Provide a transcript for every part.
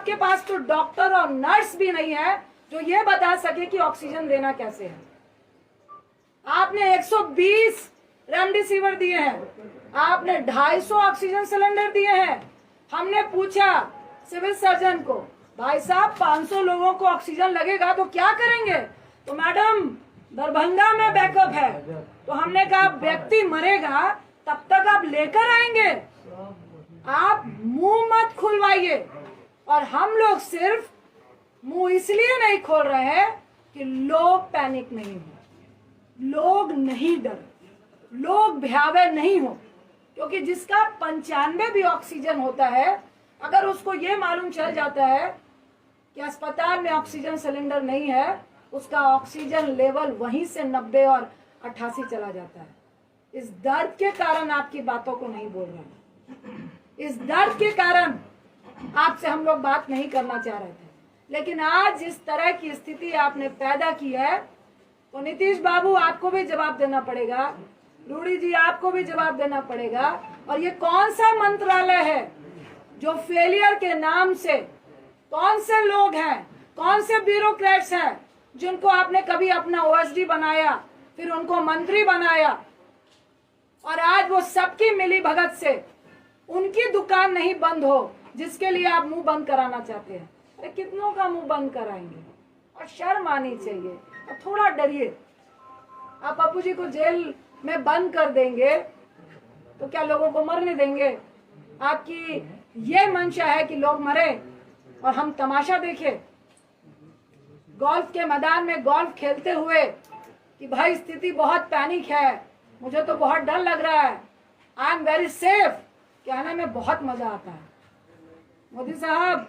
आपके पास तो डॉक्टर और नर्स भी नहीं है जो ये बता सके कि ऑक्सीजन देना कैसे है। आपने 120 रेमडेसिविर दिए हैं, आपने 250 ऑक्सीजन सिलेंडर दिए हैं। हमने पूछा सिविल सर्जन को, भाई साहब 500 लोगों को ऑक्सीजन लगेगा तो क्या करेंगे? तो मैडम दरभंगा में बैकअप है। तो हमने कहा व्यक्ति मरेगा तब तक आप लेकर आएंगे, आप मुंह मत खुलवाइए। और हम लोग सिर्फ मुंह इसलिए नहीं खोल रहे हैं कि लोग पैनिक नहीं हो, लोग नहीं डरे, लोग भयावह नहीं हो। क्योंकि जिसका 95 भी ऑक्सीजन होता है, अगर उसको ये मालूम चल जाता है कि अस्पताल में ऑक्सीजन सिलेंडर नहीं है, उसका ऑक्सीजन लेवल वहीं से 90 और 88 चला जाता है। इस दर्द के कारण आपकी बातों को नहीं बोल रहे, इस दर्द के कारण आपसे हम लोग बात नहीं करना चाह रहे थे। लेकिन आज जिस तरह की स्थिति आपने पैदा की है, तो नीतीश बाबू आपको भी जवाब देना पड़ेगा, रूडी जी आपको भी जवाब देना पड़ेगा। और ये कौन सा मंत्रालय है जो फेलियर के नाम से, कौन से लोग हैं, कौन से ब्यूरोक्रेट्स हैं जिनको आपने कभी अपना ओएसडी बनाया, फिर उनको मंत्री बनाया, और आज वो सबकी मिली भगत से उनकी दुकान नहीं बंद हो जिसके लिए आप मुंह बंद कराना चाहते हैं। अरे कितनों का मुंह बंद कराएंगे? और शर्म आनी चाहिए, और थोड़ा डरिए। आप पप्पू जी को जेल में बंद कर देंगे तो क्या लोगों को मरने देंगे? आपकी ये मंशा है कि लोग मरे और हम तमाशा देखें? गोल्फ के मैदान में गोल्फ खेलते हुए कि भाई स्थिति बहुत पैनिक है, मुझे तो बहुत डर लग रहा है, आई एम वेरी सेफ, कहने में बहुत मजा आता है। मोदी साहब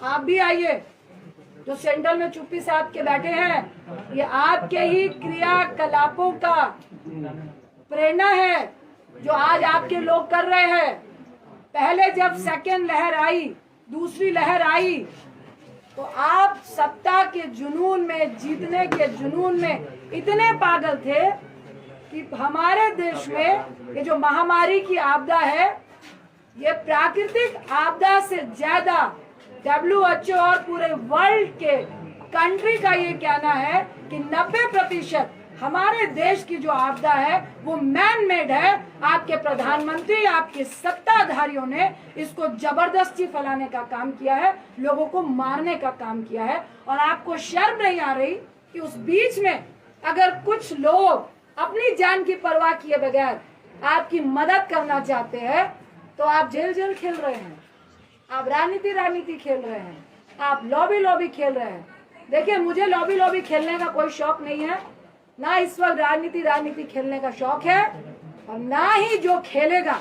आप भी आइए, जो सेंट्रल में चुप्पी साध के बैठे हैं, ये आपके ही क्रियाकलापों का प्रेरणा है जो आज आपके लोग कर रहे हैं। पहले जब सेकेंड लहर आई, दूसरी लहर आई, तो आप सत्ता के जुनून में, जीतने के जुनून में इतने पागल थे कि हमारे देश में ये जो महामारी की आपदा है, ये प्राकृतिक आपदा से ज्यादा WHO और पूरे वर्ल्ड के कंट्री का ये कहना है कि 90% हमारे देश की जो आपदा है वो मैन मेड है। आपके प्रधानमंत्री, आपके सत्ताधारियों ने इसको जबरदस्ती फैलाने का काम किया है, लोगों को मारने का काम किया है। और आपको शर्म नहीं आ रही कि उस बीच में अगर कुछ लोग अपनी जान की परवाह किए बगैर आपकी मदद करना चाहते हैं तो आप जेल खेल रहे हैं, आप राजनीति खेल रहे हैं, आप लॉबी खेल रहे हैं। देखिए, मुझे लॉबी खेलने का कोई शौक नहीं है, ना इस वक्त राजनीति खेलने का शौक है, और ना ही जो खेलेगा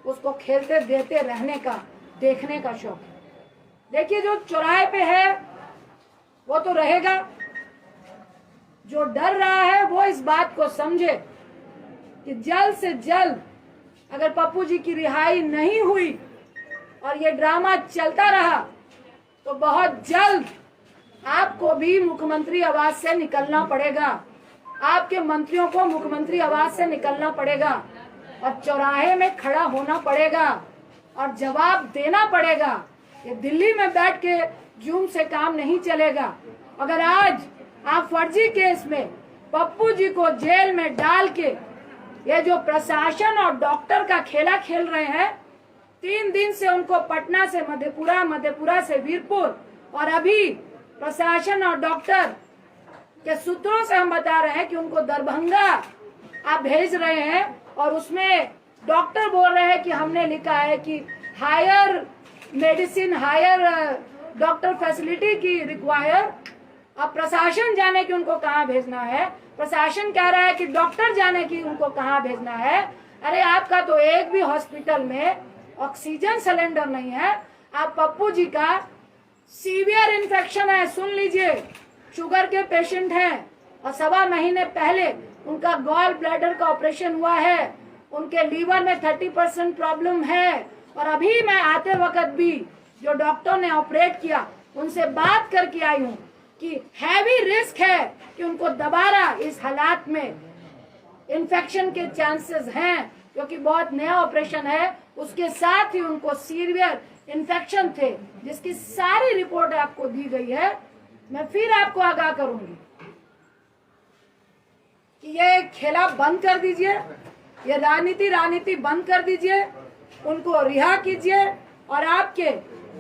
उसको खेलते देते रहने का, देखने का शौक है। देखिए, जो चौराहे पे है वो तो रहेगा, जो डर रहा है वो इस बात को समझे कि जल्द से जल्द अगर पप्पू जी की रिहाई नहीं हुई और ये ड्रामा चलता रहा तो बहुत जल्द आपको भी मुख्यमंत्री आवास से निकलना पड़ेगा, आपके मंत्रियों को मुख्यमंत्री आवास से निकलना पड़ेगा और चौराहे में खड़ा होना पड़ेगा और जवाब देना पड़ेगा। ये दिल्ली में बैठ के जूम से काम नहीं चलेगा। अगर आज आप फर्जी केस में पप्पू जी को जेल में डाल के ये जो प्रशासन और डॉक्टर का खेला खेल रहे हैं, 3 दिन से उनको पटना से मधेपुरा, मधेपुरा से वीरपुर, और अभी प्रशासन और डॉक्टर के सूत्रों से हम बता रहे हैं कि उनको दरभंगा आप भेज रहे हैं, और उसमें डॉक्टर बोल रहे हैं कि हमने लिखा है कि higher medicine, higher doctor facility की रिक्वायर। अब प्रशासन जाने की उनको कहाँ भेजना है, प्रशासन कह रहा है कि डॉक्टर जाने की उनको कहाँ भेजना है। अरे आपका तो एक भी हॉस्पिटल में ऑक्सीजन सिलेंडर नहीं है। आप पप्पू जी का सीवियर इन्फेक्शन है, सुन लीजिए, शुगर के पेशेंट हैं और 1.25 महीने पहले उनका गॉल ब्लैडर का ऑपरेशन हुआ है, उनके लीवर में 30% प्रॉब्लम है। और अभी मैं आते वक्त भी जो डॉक्टर ने ऑपरेट किया उनसे बात करके आई हूँ कि हैवी रिस्क है कि उनको दोबारा इस हालात में इन्फेक्शन के चांसेस हैं, क्योंकि बहुत नया ऑपरेशन है। उसके साथ ही उनको सीवियर इन्फेक्शन थे, जिसकी सारी रिपोर्ट आपको दी गई है। मैं फिर आपको आगाह करूंगी कि ये खेला बंद कर दीजिए, ये राजनीति बंद कर दीजिए, उनको रिहा कीजिए और आपके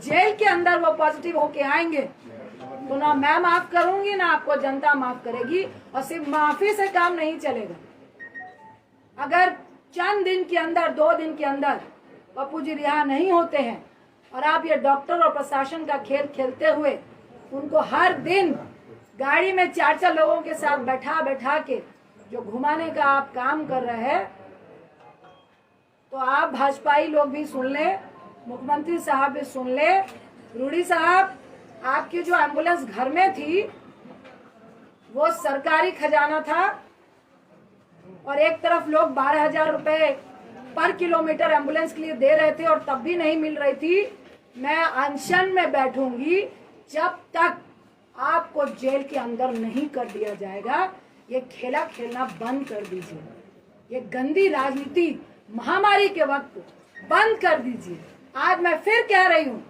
जेल के अंदर वो पॉजिटिव होके आएंगे तो ना मैं माफ करूंगी ना आपको जनता माफ करेगी। और सिर्फ माफी से काम नहीं चलेगा। अगर चंद दिन के अंदर, 2 दिन के अंदर पप्पू जी रिहा नहीं होते हैं और आप ये डॉक्टर और प्रशासन का खेल खेलते हुए उनको हर दिन गाड़ी में 4-4 लोगों के साथ बैठा के जो घुमाने का आप काम कर रहे हैं, तो आप भाजपाई लोग भी सुन ले, मुख्यमंत्री साहब भी सुन ले। रूडी साहब, आपकी जो एम्बुलेंस घर में थी वो सरकारी खजाना था और एक तरफ लोग 12,000 रुपए पर किलोमीटर एम्बुलेंस के लिए दे रहे थे और तब भी नहीं मिल रही थी। मैं अनशन में बैठूंगी जब तक आपको जेल के अंदर नहीं कर दिया जाएगा। ये खेला खेलना बंद कर दीजिए, ये गंदी राजनीति महामारी के वक्त बंद कर दीजिए। आज मैं फिर कह रही हूँ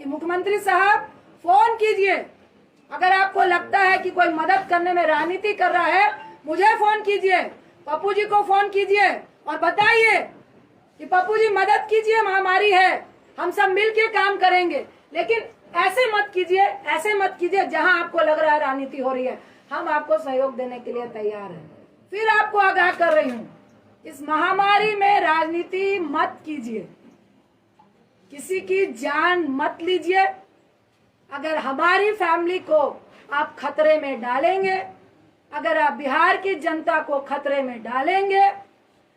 कि मुख्यमंत्री साहब फोन कीजिए। अगर आपको लगता है कि कोई मदद करने में राजनीति कर रहा है, मुझे फोन कीजिए, पप्पू जी को फोन कीजिए और बताइए कि पप्पू जी मदद कीजिए, महामारी है, हम सब मिलके काम करेंगे। लेकिन ऐसे मत कीजिए जहां आपको लग रहा है राजनीति हो रही है। हम आपको सहयोग देने के लिए तैयार हैं। फिर आपको आगाह कर रही हूँ, इस महामारी में राजनीति मत कीजिए, किसी की जान मत लीजिए। अगर हमारी फैमिली को आप खतरे में डालेंगे, अगर आप बिहार की जनता को खतरे में डालेंगे,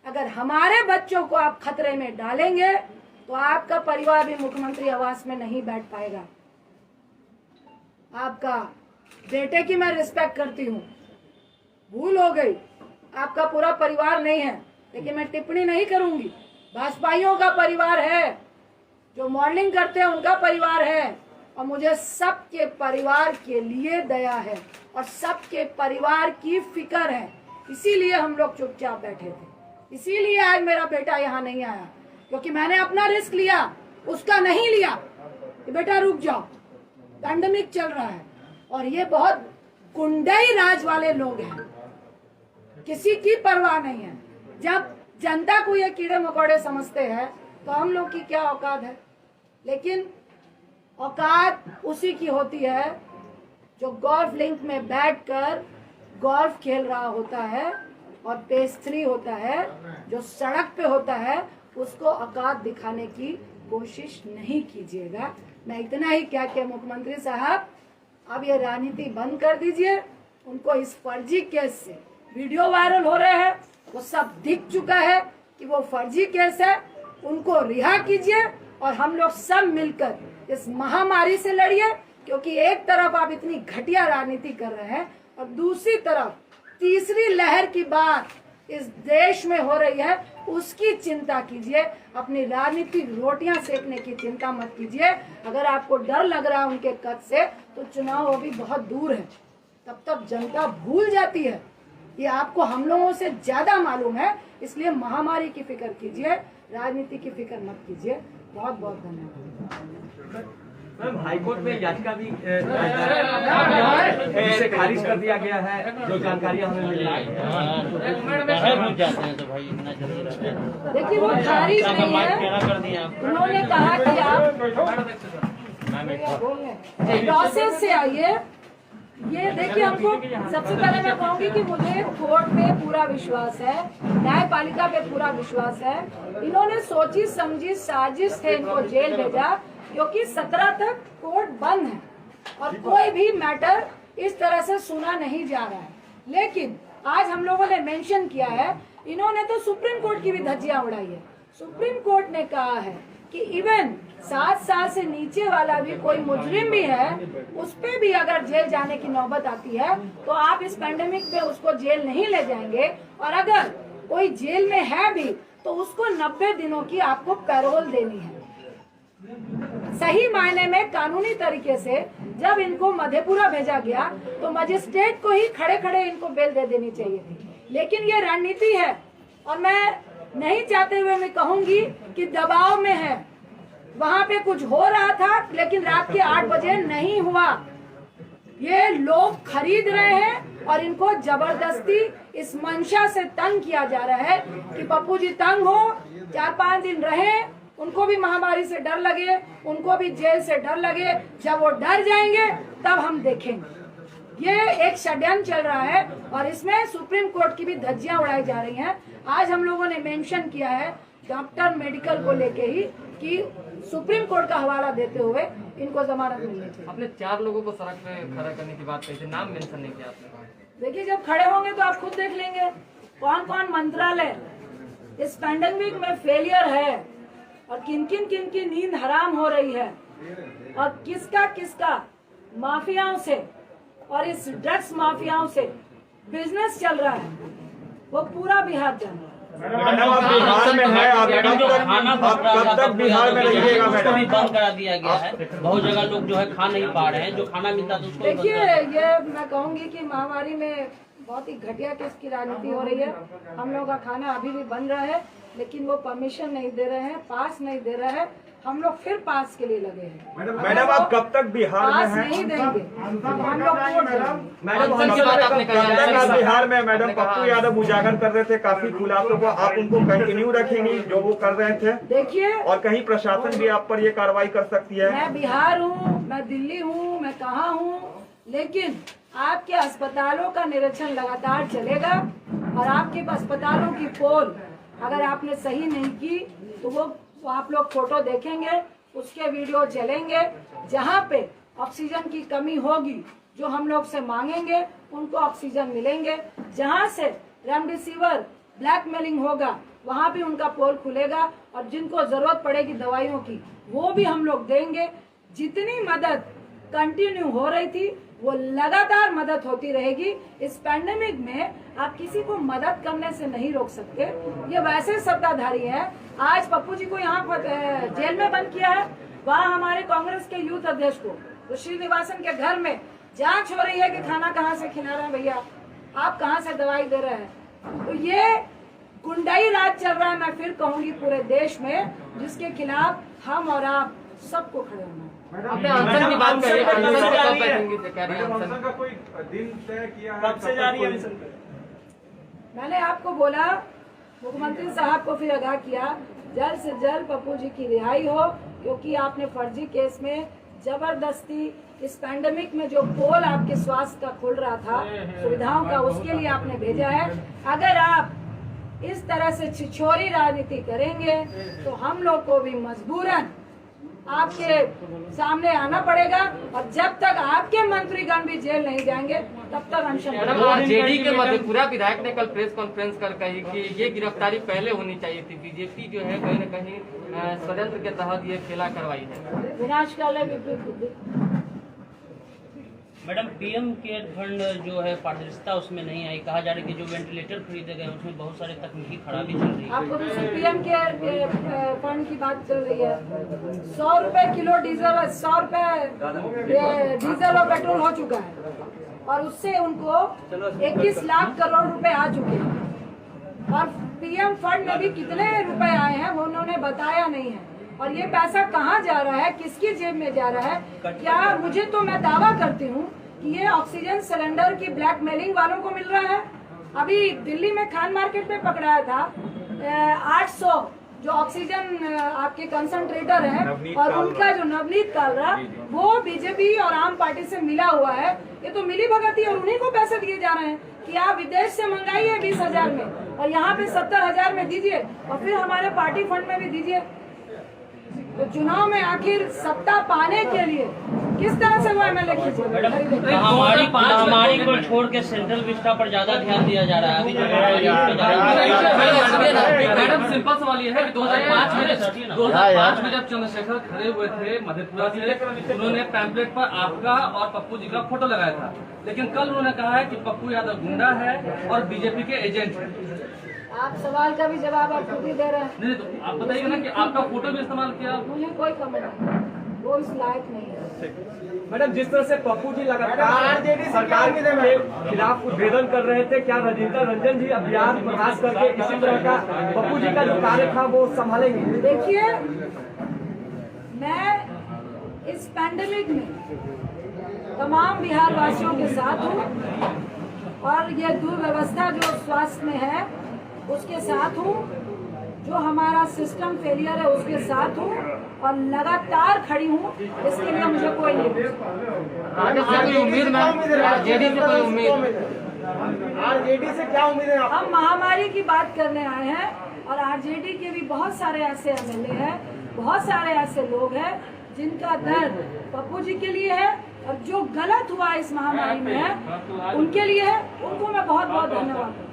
अगर हमारे बच्चों को आप खतरे में डालेंगे, तो आपका परिवार भी मुख्यमंत्री आवास में नहीं बैठ पाएगा। आपका बेटे की मैं रिस्पेक्ट करती हूँ, भूल हो गई, आपका पूरा परिवार नहीं है, लेकिन मैं टिप्पणी नहीं करूंगी। भाजपाइयों का परिवार है, जो मॉडलिंग करते हैं उनका परिवार है, और मुझे सबके परिवार के लिए दया है और सबके परिवार की फिक्र है। इसीलिए हम लोग चुपचाप बैठे थे, इसीलिए आज मेरा बेटा यहाँ नहीं आया, क्योंकि मैंने अपना रिस्क लिया, उसका नहीं लिया कि बेटा रुक जाओ, पैंडेमिक चल रहा है। और ये बहुत गुंडई राज वाले लोग हैं, किसी की परवाह नहीं है। जब जनता को ये कीड़े मकोड़े समझते हैं तो हम लोग की क्या औकात है। लेकिन औकात उसी की होती है जो गोल्फ लिंक में बैठकर गोल्फ खेल रहा होता है और पेस्ट्री होता है, जो सड़क पे होता है, उसको औकात दिखाने की कोशिश नहीं कीजिएगा। मैं इतना ही क्या कि मुख्यमंत्री साहब, अब ये राजनीति बंद कर दीजिए। उनको इस फर्जी केस से वीडियो वायरल हो रहे हैं, वो सब दिख चुका है कि वो फर्जी केस है, उनको रिहा कीजिए और हम लोग सब मिलकर इस महामारी से लड़िए। क्योंकि एक तरफ आप इतनी घटिया राजनीति कर रहे हैं और दूसरी तरफ तीसरी लहर की बात इस देश में हो रही है, उसकी चिंता कीजिए। अपनी राजनीतिक रोटियां सेकने की चिंता मत कीजिए। अगर आपको डर लग रहा है उनके कद से, तो चुनाव अभी बहुत दूर है, तब तक जनता भूल जाती है। ये आपको हम लोगों से ज्यादा मालूम है, इसलिए महामारी की फिक्र कीजिए, राजनीति की फिक्र मत कीजिए। बहुत बहुत धन्यवाद। मैम, हाईकोर्ट में याचिका भी इसे खारिज कर दिया गया है, जो जानकारियां हमें मिल रही है। देखिए, वो खारिज नहीं है, उन्होंने कहा कि आप प्रोसेस से आइए। ये देखिए, हमको सबसे पहले मैं कहूंगी कि मुझे कोर्ट पे पूरा विश्वास है, न्यायपालिका पे पूरा विश्वास है। इन्होंने सोची समझी साजिश से इनको जेल भेजा, क्योंकि 17 तक कोर्ट बंद है और कोई भी मैटर इस तरह से सुना नहीं जा रहा है। लेकिन आज हम लोगों ने मेंशन किया है, इन्होंने तो सुप्रीम कोर्ट की भी धज्जियां उड़ाई है। सुप्रीम कोर्ट ने कहा है कि इवन 7 साल से नीचे वाला भी कोई मुजरिम भी है, उस पे भी अगर जेल जाने की नौबत आती है तो आप इस पैंडेमिक पे उसको जेल नहीं ले जाएंगे। और अगर कोई जेल में है भी तो उसको 90 दिनों की आपको पैरोल देनी है। सही मायने में कानूनी तरीके से जब इनको मधेपुरा भेजा गया तो मजिस्ट्रेट को ही खड़े खड़े इनको बेल दे देनी चाहिए थी। लेकिन ये रणनीति है और मैं नहीं चाहते हुए मैं कहूंगी कि दबाव में है। वहां पे कुछ हो रहा था, लेकिन रात के 8 बजे नहीं हुआ। ये लोग खरीद रहे हैं और इनको जबरदस्ती इस मंशा से तंग किया जा रहा है कि पप्पू जी तंग हो, 4-5 दिन रहे, उनको भी महामारी से डर लगे, उनको भी जेल से डर लगे। जब वो डर जाएंगे तब हम देखेंगे। ये एक षड्यंत्र चल रहा है और इसमें सुप्रीम कोर्ट की भी धज्जियां उड़ाई जा रही हैं। आज हम लोगों ने मेंशन किया है डॉक्टर मेडिकल को लेके ही कि सुप्रीम कोर्ट का हवाला देते हुए इनको जमानत मिलनी चाहिए। आपने 4 लोगों को सड़क पे खड़ा करने की बात कही थी, नाम मेंशन नहीं किया आपने। देखिए, जब खड़े होंगे तो आप खुद देख लेंगे कौन कौन मंत्रालय इस पैंडेमिक में फेलियर है और किन किन नींद हराम हो रही है और किसका माफियाओं से और इस ड्रग्स माफियाओं से बिजनेस चल रहा है, वो पूरा बिहार जान रहा है। मैडम, आप बिहार में है, आप कब तक बिहार में रहिएगा मैडम? भी बंद करा दिया गया है, बहुत जगह लोग जो है खा नहीं पा रहे हैं, जो खाना मिलता था उसको। देखिए, ये मैं कहूंगी कि महामारी में बहुत ही घटिया किस्म की राजनीति हो रही है। हम लोग का खाना अभी भी बन रहा है, लेकिन वो परमिशन नहीं दे रहे हैं, पास नहीं दे रहे हैं। हम लोग फिर पास के लिए लगे हैं। मैडम, आप कब तक बिहार में पास हैं? नहीं देंगे तो हम लोग कोर्ट जाएंगे। मैडम, कब तक आप बिहार में? मैडम, पप्पू यादव उजागर कर रहे थे काफी खुलासों को, आप उनको कंटिन्यू रखेंगी जो वो कर रहे थे? देखिए, और कहीं प्रशासन भी आप पर ये कार्रवाई कर सकती है? मैं बिहार हूँ, मैं दिल्ली हूँ, मैं कहाँ हूँ, लेकिन आपके अस्पतालों का निरीक्षण लगातार चलेगा और आपके अस्पतालों की पोल अगर आपने सही नहीं की तो वो आप लोग फोटो देखेंगे, उसके वीडियो चलेंगे। जहाँ पे ऑक्सीजन की कमी होगी, जो हम लोग से मांगेंगे उनको ऑक्सीजन मिलेंगे। जहाँ से रेमडेसिविर ब्लैकमेलिंग होगा, वहाँ भी उनका पोल खुलेगा और जिनको जरूरत पड़ेगी दवाइयों की, वो भी हम लोग देंगे। जितनी मदद कंटिन्यू हो रही थी वो लगातार मदद होती रहेगी। इस पैंडेमिक में आप किसी को मदद करने से नहीं रोक सकते। ये वैसे सत्ताधारी है, आज पप्पू जी को यहाँ जेल में बंद किया है, वहाँ हमारे कांग्रेस के यूथ अध्यक्ष को तो श्रीनिवासन के घर में जांच हो रही है कि खाना कहाँ से खिला रहे हैं भैया, आप कहाँ से दवाई दे रहे हैं। तो ये गुंडाई राज चल रहा है, मैं फिर कहूंगी पूरे देश में, जिसके खिलाफ हम और आप सबको खड़े होना है। आपने अनशन की बात कही, अनशन पे कब बैठेंगे? कह रहे हैं अनशन का कोई दिन तय किया है? कब से जारी है अनशन? मैंने आपको बोला, मुख्यमंत्री साहब को फिर आगाह किया, जल्द से जल्द पप्पू जी की रिहाई हो, क्योंकि आपने फर्जी केस में जबरदस्ती इस पैंडेमिक में जो पोल आपके स्वास्थ्य का खुल रहा था सुविधाओं का, उसके लिए आपने भेजा है। अगर आप इस तरह से छिछोरी राजनीति करेंगे तो हम लोग को भी मजबूरन आपके सामने आना पड़ेगा और जब तक आपके मंत्रीगण भी जेल नहीं जाएंगे तब तक अनशन। जेडी के मधेपुरा विधायक ने कल प्रेस कॉन्फ्रेंस कर कही कि ये गिरफ्तारी पहले होनी चाहिए थी, बीजेपी जो है कहीं न कहीं षड्यंत्र के तहत ये खेला करवाई है। विनाशकाले विपरीत बुद्धि। मैडम, पीएम केयर फंड जो है पारदर्शिता उसमें नहीं आई, कहा जा रहा है कि जो वेंटिलेटर खरीदे गए उसमें बहुत सारे तकनीकी खराबी चल रही है। आपको दूसरी पीएम केयर फंड की बात चल रही है। 100 रुपए किलो डीजल, 100 रुपए डीजल और पेट्रोल हो चुका है और उससे उनको 21 लाख करोड़ रुपए आ चुके हैं और पीएम फंड में भी कितने रुपए आए हैं वो उन्होंने बताया नहीं है। और ये पैसा कहाँ जा रहा है, किसकी जेब में जा रहा है? क्या मुझे तो मैं दावा करती हूँ कि ये ऑक्सीजन सिलेंडर की ब्लैकमेलिंग वालों को मिल रहा है। अभी दिल्ली में खान मार्केट में पकड़ाया था 800 जो ऑक्सीजन आपके कंसंट्रेटर है और उनका जो नवनीत कालरा वो बीजेपी और आम पार्टी से मिला हुआ है। ये तो मिली भगती और उन्हीं को पैसे दिए जा रहे हैं कि आप विदेश से मंगाइए 20,000 में और यहाँ पे 70,000 में दीजिए और फिर हमारे पार्टी फंड में भी दीजिए। तो चुनाव में आखिर सत्ता पाने के लिए किस तरह से वो एमएलए खींचे? महामारी को छोड़ के सेंट्रल विस्टा पर ज्यादा ध्यान दिया जा रहा है अभी जो मैडम, सिंपल सवाल ये है कि 2005 में जब चंद्रशेखर खड़े हुए थे मधेपुरा से, उन्होंने पैम्पलेट पर आपका और पप्पू जी का फोटो लगाया था, लेकिन कल उन्होंने कहा है कि पप्पू यादव गुंडा है और बीजेपी के एजेंट है। आप सवाल का भी जवाब आप खुद ही दे रहे हैं। नहीं तो आप बताइए ना कि आपका फोटो भी इस्तेमाल किया। मुझे कोई कमेंट नहीं, वो इस लायक नहीं है। मैडम, जिस तरह से पप्पू जी लगातार सरकार के खिलाफ उद्भेदन कर रहे थे, क्या रजिता रंजन जी अभियान प्रयास करके इसी तरह का पप्पू जी का जो कार्य था वो संभालेंगे? देखिए, मैं इस पैंडेमिक में तमाम बिहार वासियों के साथ हूँ और ये दुर्व्यवस्था जो स्वास्थ्य में है उसके साथ हूँ, जो हमारा सिस्टम फेलियर है उसके साथ हूँ और लगातार खड़ी हूँ। इसके लिए मुझे कोई नहीं आरजेडी से क्या उम्मीद है आप? हम महामारी की बात करने आए हैं और आरजेडी के भी बहुत सारे ऐसे एमएलए हैं, बहुत सारे ऐसे लोग हैं जिनका दर्द पप्पू जी के लिए है और जो गलत हुआ इस महामारी में है उनके लिए है। उनको मैं बहुत बहुत धन्यवाद दूं।